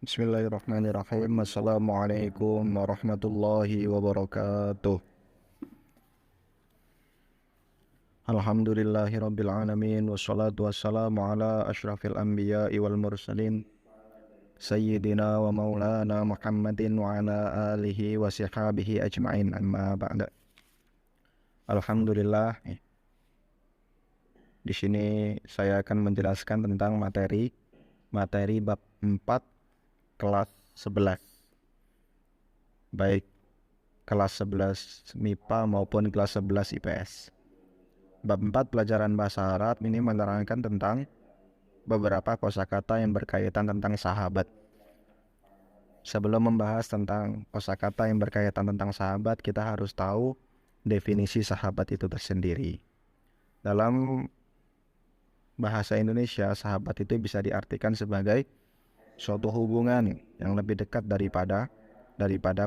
Bismillahirrahmanirrahim. Assalamualaikum warahmatullahi wabarakatuh. Alhamdulillahirabbil alamin wassalatu wassalamu ala asyrafil anbiya'i wal mursalin sayyidina wa maulana Muhammadin wa ala alihi wa sihbihi ajma'in, amma ba'da. Alhamdulillah, di sini saya akan menjelaskan tentang materi bab 4 kelas 11, baik kelas 11 MIPA maupun kelas 11 IPS. Bab 4 pelajaran bahasa Arab ini menerangkan tentang beberapa kosakata yang berkaitan tentang sahabat. Sebelum membahas tentang kosakata yang berkaitan tentang sahabat, kita harus tahu definisi sahabat itu tersendiri. Dalam bahasa Indonesia, sahabat itu bisa diartikan sebagai suatu hubungan yang lebih dekat daripada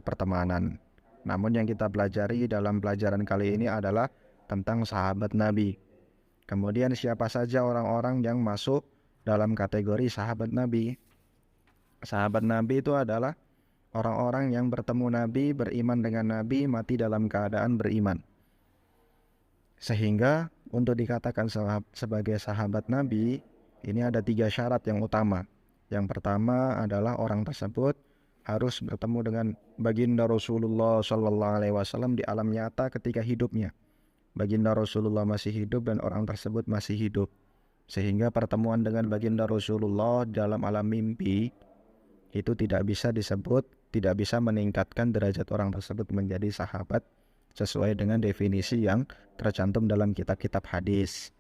pertemanan. Namun yang kita pelajari dalam pelajaran kali ini adalah tentang sahabat Nabi. Kemudian siapa saja orang-orang yang masuk dalam kategori sahabat Nabi? Sahabat Nabi itu adalah orang-orang yang bertemu Nabi, beriman dengan Nabi, mati dalam keadaan beriman. Sehingga untuk dikatakan sebagai sahabat Nabi, ini ada 3 syarat yang utama. Yang pertama adalah orang tersebut harus bertemu dengan baginda Rasulullah SAW di alam nyata ketika hidupnya. Baginda Rasulullah masih hidup dan orang tersebut masih hidup, sehingga pertemuan dengan baginda Rasulullah dalam alam mimpi itu tidak bisa meningkatkan derajat orang tersebut menjadi sahabat sesuai dengan definisi yang tercantum dalam kitab-kitab hadis.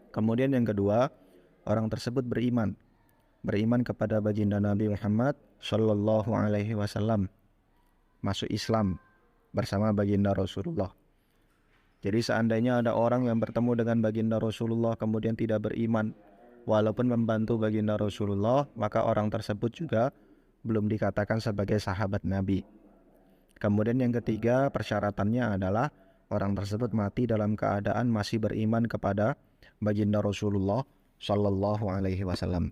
Kemudian yang kedua, orang tersebut beriman kepada baginda Nabi Muhammad Sallallahu Alaihi Wasallam, masuk Islam bersama baginda Rasulullah. Jadi seandainya ada orang yang bertemu dengan baginda Rasulullah kemudian tidak beriman walaupun membantu baginda Rasulullah, maka orang tersebut juga belum dikatakan sebagai sahabat Nabi. Kemudian yang ketiga, persyaratannya adalah orang tersebut mati dalam keadaan masih beriman kepada baginda Rasulullah Sallallahu Alaihi Wasallam.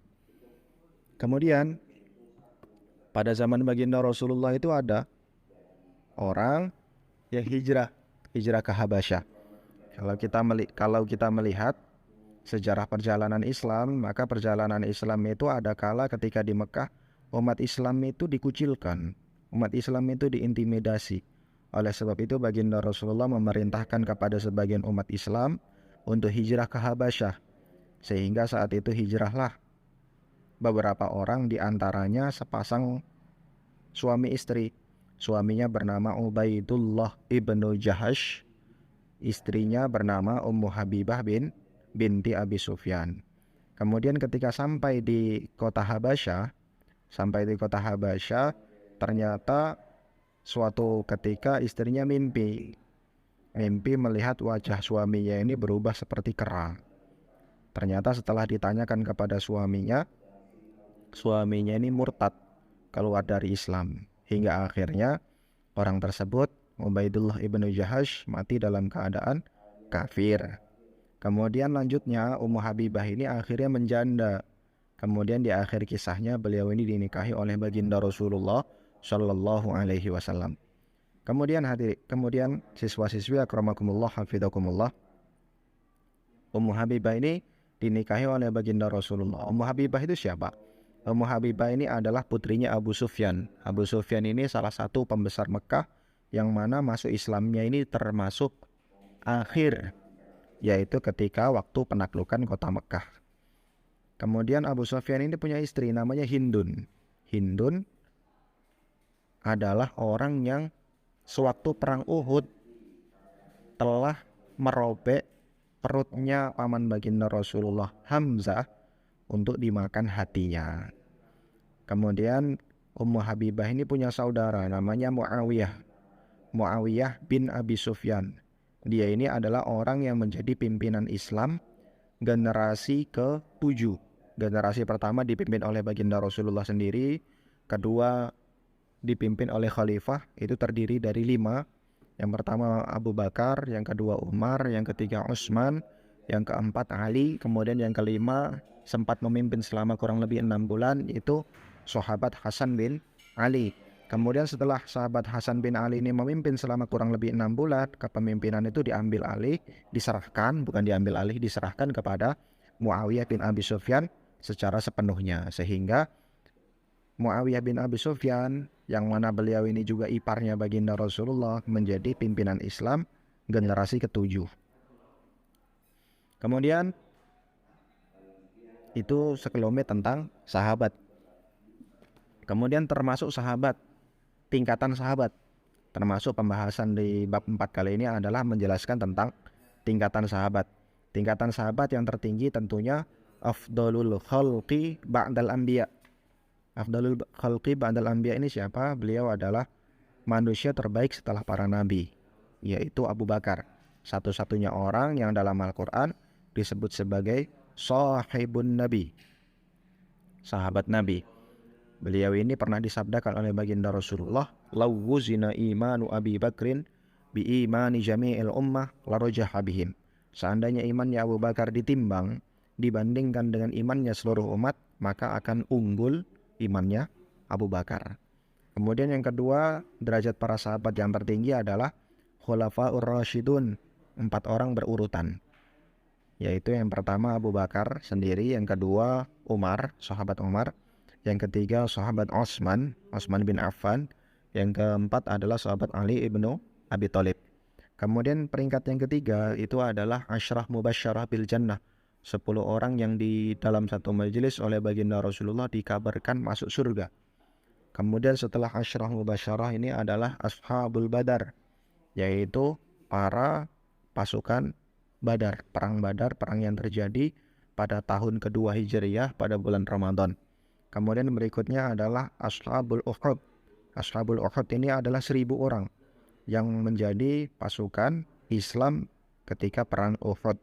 Kemudian pada zaman baginda Rasulullah itu ada orang yang hijrah ke Habasyah. Kalau kita melihat sejarah perjalanan Islam, maka perjalanan Islam itu ada kala ketika di Mekah umat Islam itu dikucilkan, umat Islam itu diintimidasi. Oleh sebab itu baginda Rasulullah memerintahkan kepada sebagian umat Islam untuk hijrah ke Habasyah, sehingga saat itu hijrahlah beberapa orang, di antaranya sepasang suami istri. Suaminya bernama Ubaidullah ibnu Jahash, istrinya bernama Ummu Habibah binti Abi Sufyan. Kemudian ketika sampai di kota Habasyah, ternyata suatu ketika istrinya mimpi melihat wajah suaminya ini berubah seperti kera. Ternyata setelah ditanyakan kepada suaminya ini murtad, keluar dari Islam, hingga akhirnya orang tersebut, Ubaidullah ibnu Jahash, mati dalam keadaan kafir. Kemudian lanjutnya Ummu Habibah ini akhirnya menjanda. Kemudian di akhir kisahnya beliau ini dinikahi oleh baginda Rasulullah Shallallahu Alaihi Wasallam. Kemudian siswa-siswi akramakumullah hafizakumullah, Ummu Habibah ini dinikahi oleh baginda Rasulullah. Ummu Habibah itu siapa? Ummu Habibah ini adalah putrinya Abu Sufyan. Abu Sufyan ini salah satu pembesar Mekah yang mana masuk Islamnya ini termasuk akhir, yaitu ketika waktu penaklukan kota Mekah. Kemudian Abu Sufyan ini punya istri namanya Hindun. Hindun adalah orang yang sewaktu perang Uhud telah merobek perutnya paman baginda Rasulullah Hamzah untuk dimakan hatinya. Kemudian Ummu Habibah ini punya saudara namanya Muawiyah bin Abi Sufyan. Dia ini adalah orang yang menjadi pimpinan Islam generasi ke-7. Generasi pertama dipimpin oleh baginda Rasulullah sendiri, kedua dipimpin oleh khalifah, itu terdiri dari 5. Yang pertama Abu Bakar, yang kedua Umar, yang ketiga Utsman, yang keempat Ali, kemudian yang kelima sempat memimpin selama kurang lebih 6 bulan, itu sahabat Hasan bin Ali. Kemudian setelah sahabat Hasan bin Ali ini memimpin selama kurang lebih 6 bulan, kepemimpinan itu diambil alih, diserahkan kepada Muawiyah bin Abi Sufyan secara sepenuhnya. Sehingga Muawiyah bin Abi Sufyan, yang mana beliau ini juga iparnya baginda Rasulullah, menjadi pimpinan Islam generasi ketujuh. Kemudian itu sekelumit tentang sahabat. Kemudian termasuk sahabat, tingkatan sahabat. Termasuk pembahasan di bab 4 kali ini adalah menjelaskan tentang tingkatan sahabat. Tingkatan sahabat yang tertinggi tentunya afdalul khalqi ba'dal anbiya. Afdalul khalqi ba'dal anbiya ini siapa? Beliau adalah manusia terbaik setelah para nabi, yaitu Abu Bakar. Satu-satunya orang yang dalam Al-Quran disebut sebagai sahibun nabi, sahabat nabi. Beliau ini pernah disabdakan oleh baginda Rasulullah, lawwuzina imanu Abi Bakrin bi imani jami'il ummah larajah bihim. Seandainya imannya Abu Bakar ditimbang dibandingkan dengan imannya seluruh umat, maka akan unggul imannya Abu Bakar. Kemudian yang kedua, derajat para sahabat yang tertinggi adalah Khulafaur Rasyidun, 4 orang berurutan. Yaitu yang pertama Abu Bakar sendiri, yang kedua Umar, sahabat Umar, yang ketiga sahabat Osman bin Affan, yang keempat adalah sahabat Ali ibnu Abi Thalib. Kemudian peringkat yang ketiga itu adalah Asyrah Mubasysyarah bil Jannah, 10 orang yang di dalam satu majelis oleh baginda Rasulullah dikabarkan masuk surga. Kemudian setelah Asyrah Mubasysyarah ini adalah Ashabul Badar, yaitu para pasukan Badar, perang yang terjadi pada tahun kedua Hijriyah pada bulan Ramadan. Kemudian berikutnya adalah Ashabul Uhud. Ashabul Uhud ini adalah 1.000 orang yang menjadi pasukan Islam ketika perang Uhud.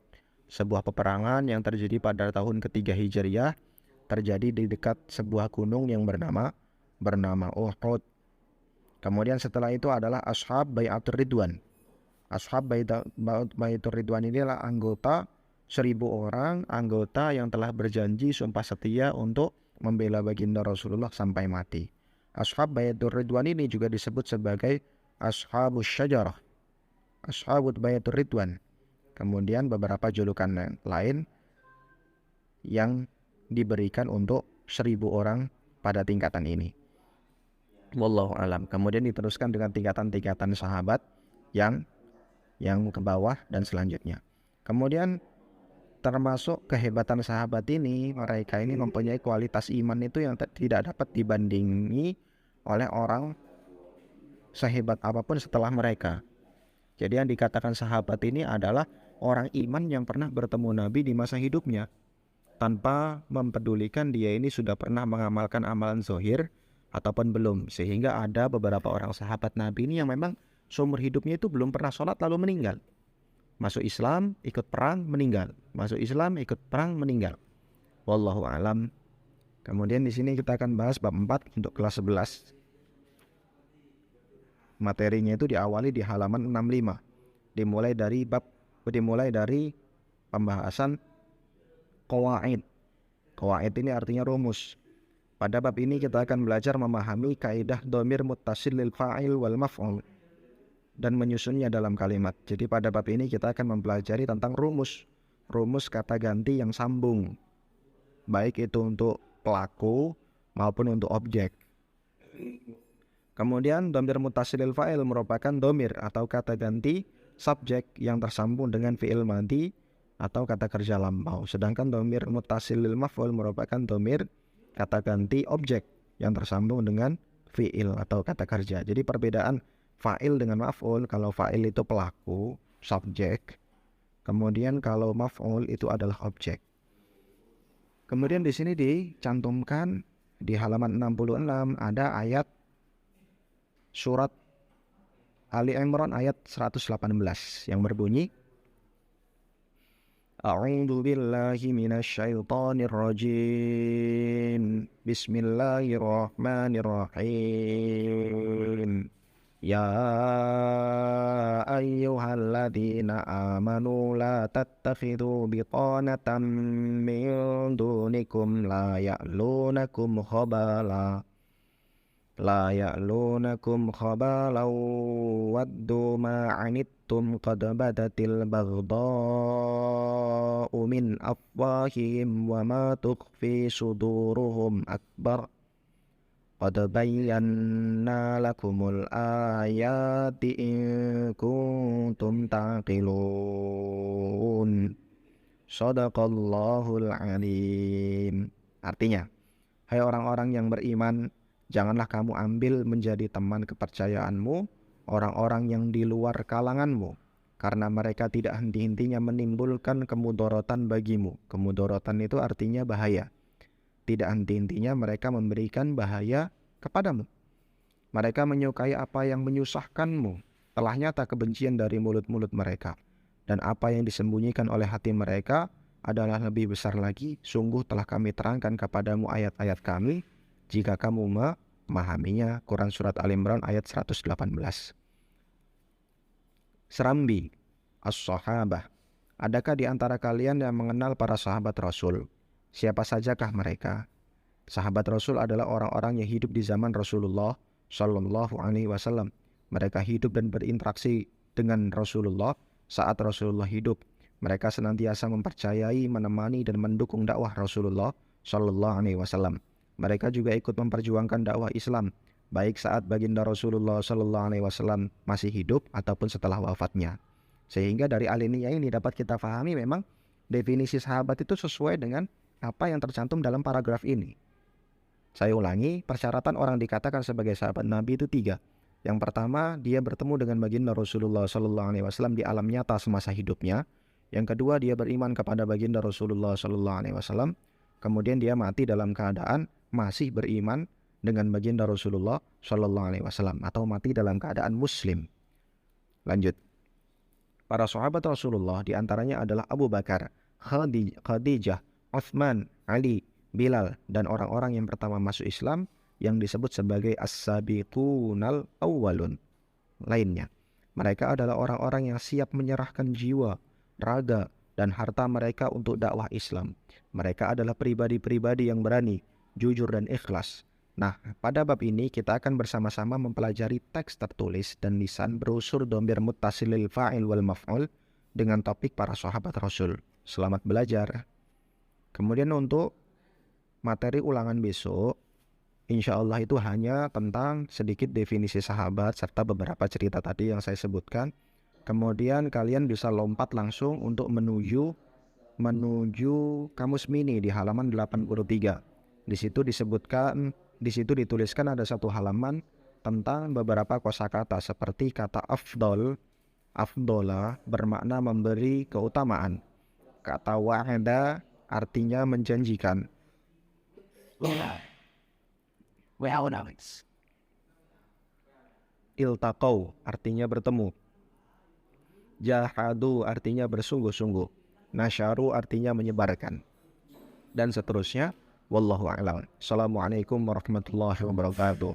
Sebuah peperangan yang terjadi pada tahun ketiga Hijriyah, terjadi di dekat sebuah gunung yang bernama Uhud. Kemudian setelah itu adalah Ashab Bai'atur Ridwan. Ashab Bai'atur Ridwan inilah anggota 1.000 orang, anggota yang telah berjanji sumpah setia untuk membela baginda Rasulullah sampai mati. Ashab Bai'atur Ridwan ini juga disebut sebagai Ashabus Syajarah, Ashabut Bai'atur Ridwan. Kemudian beberapa julukan lain yang diberikan untuk 1.000 orang pada tingkatan ini. Wallahu alam. Kemudian diteruskan dengan tingkatan-tingkatan sahabat yang ke bawah dan selanjutnya. Kemudian termasuk kehebatan sahabat ini, mereka ini mempunyai kualitas iman itu yang tidak dapat dibandingi oleh orang sehebat apapun setelah mereka. Jadi yang dikatakan sahabat ini adalah orang iman yang pernah bertemu Nabi di masa hidupnya, tanpa mempedulikan dia ini sudah pernah mengamalkan amalan zahir ataupun belum. Sehingga ada beberapa orang sahabat Nabi ini yang memang seumur hidupnya itu belum pernah sholat lalu meninggal. Masuk Islam, ikut perang, meninggal. Masuk Islam, ikut perang, meninggal. Wallahu alam. Kemudian di sini kita akan bahas bab 4 untuk kelas 11. Materinya itu diawali di halaman 65. Dimulai dari pembahasan qawaid. Qawaid ini artinya rumus. Pada bab ini kita akan belajar memahami kaidah dhamir muttasil lil fa'il wal maf'ul dan menyusunnya dalam kalimat. Jadi pada bab ini kita akan mempelajari tentang rumus kata ganti yang sambung, baik itu untuk pelaku maupun untuk objek. Kemudian dhamir muttasil lil fa'il merupakan dhamir atau kata ganti subjek yang tersambung dengan fi'il madhi atau kata kerja lampau. Sedangkan dhamir muttasil lil maf'ul merupakan dhamir kata ganti objek yang tersambung dengan fi'il atau kata kerja. Jadi perbedaan fa'il dengan maf'ul, kalau fa'il itu pelaku, subjek. Kemudian kalau maf'ul itu adalah objek. Kemudian di sini dicantumkan di halaman 66 ada ayat surat Ali Imran ayat 118 yang berbunyi, A'udzu billahi minasyaitonir rajim. Bismillahirrahmanirrahim. Ya ayyuhalladzina amanu la tattakhidhu bitanatan min dunikum la ya'lunakum khabala waddu ma anittum qad badatil baghdha'u min afwahihim wa ma tukhfi suduruhum akbar qad bayyana lakumul ayati in kuntum taqilun. Shadaqallahul alim. Artinya, hai orang-orang yang beriman, janganlah kamu ambil menjadi teman kepercayaanmu orang-orang yang di luar kalanganmu, karena mereka tidak henti-hentinya menimbulkan kemudorotan bagimu. Kemudorotan itu artinya bahaya. Tidak henti-hentinya mereka memberikan bahaya kepadamu. Mereka menyukai apa yang menyusahkanmu. Telah nyata kebencian dari mulut-mulut mereka. Dan apa yang disembunyikan oleh hati mereka adalah lebih besar lagi. Sungguh telah kami terangkan kepadamu ayat-ayat kami, jika kamu memahaminya. Quran Surat Al-Imran ayat 118. Serambi As-Sahabah. Adakah di antara kalian yang mengenal para sahabat Rasul? Siapa sajakah mereka? Sahabat Rasul adalah orang-orang yang hidup di zaman Rasulullah Shallallahu Alaihi Wasallam. Mereka hidup dan berinteraksi dengan Rasulullah saat Rasulullah hidup. Mereka senantiasa mempercayai, menemani, dan mendukung dakwah Rasulullah Shallallahu Alaihi Wasallam. Mereka juga ikut memperjuangkan dakwah Islam, baik saat baginda Rasulullah Shallallahu Alaihi Wasallam masih hidup ataupun setelah wafatnya. Sehingga dari alinea ini dapat kita pahami memang definisi sahabat itu sesuai dengan apa yang tercantum dalam paragraf ini. Saya ulangi, persyaratan orang dikatakan sebagai sahabat Nabi itu 3. Yang pertama, dia bertemu dengan baginda Rasulullah Sallallahu Alaihi Wasallam di alam nyata semasa hidupnya. Yang kedua, dia beriman kepada baginda Rasulullah Sallallahu Alaihi Wasallam. Kemudian dia mati dalam keadaan masih beriman dengan baginda Rasulullah Sallallahu Alaihi Wasallam atau mati dalam keadaan Muslim. Lanjut. Para sahabat Rasulullah diantaranya adalah Abu Bakar, Khadijah, Uthman, Ali, Bilal, dan orang-orang yang pertama masuk Islam yang disebut sebagai as-sabiqunal awwalun lainnya. Mereka adalah orang-orang yang siap menyerahkan jiwa, raga, dan harta mereka untuk dakwah Islam. Mereka adalah pribadi-pribadi yang berani, jujur, dan ikhlas. Nah, pada bab ini kita akan bersama-sama mempelajari teks tertulis dan lisan berunsur dhamir muttasilil fa'il wal maf'ul dengan topik para sahabat Rasul. Selamat belajar. Kemudian untuk materi ulangan besok, insya Allah itu hanya tentang sedikit definisi sahabat serta beberapa cerita tadi yang saya sebutkan. Kemudian kalian bisa lompat langsung untuk menuju kamus mini di halaman 83. Di situ dituliskan ada satu halaman tentang beberapa kosakata seperti kata afdol, afdola bermakna memberi keutamaan. Kata wa'ada artinya menjanjikan. Iltaqau artinya bertemu. Jahadu artinya bersungguh-sungguh. Nasyaru artinya menyebarkan. Dan seterusnya. Wallahu a'lam. Assalamualaikum warahmatullahi wabarakatuh.